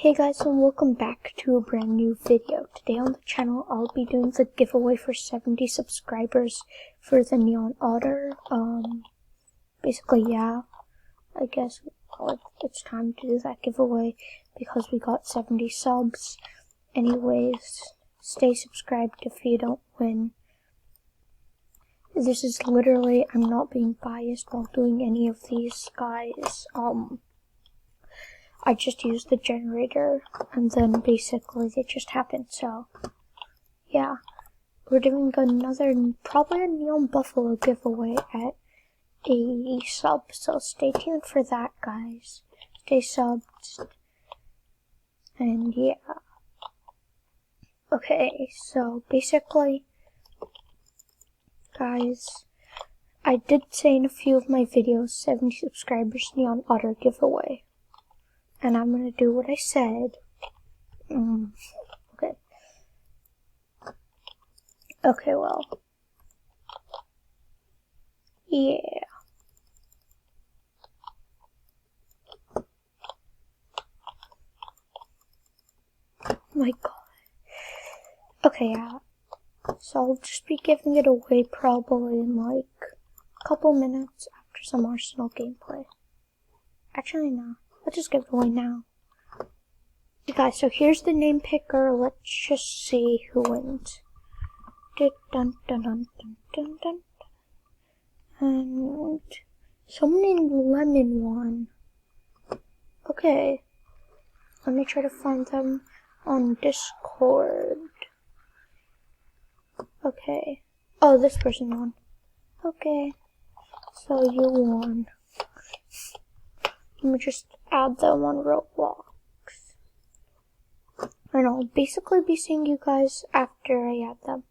Hey guys, and welcome back to a brand new video. Today on the channel I'll be doing the giveaway for 70 subscribers for the Neon Otter. Basically yeah, I guess it's time to do that giveaway because we got 70 subs. Anyways, stay subscribed if you don't win. This is literally, I'm not being biased while doing any of these, guys. I just used the generator, and then basically they just happened, so, yeah. We're doing probably a Neon Buffalo giveaway at 80 subs, so stay tuned for that, guys. Stay subbed, and yeah. Okay, so basically, guys, I did say in a few of my videos, 70 subscribers Neon Otter giveaway. And I'm gonna do what I said. Okay. Okay, well. Yeah. Oh my god. Okay, yeah. So I'll just be giving it away probably in like a couple minutes after some Arsenal gameplay. Actually, no. Let's just give it away now. Okay, guys, so here's the name picker. Let's just see who wins. Dun dun dun dun dun dun. And someone named Lemon won. Okay. Let me try to find them on Discord. Okay. Oh, this person won. Okay. So you won. Let me just add them on Roblox. And I'll basically be seeing you guys after I add them.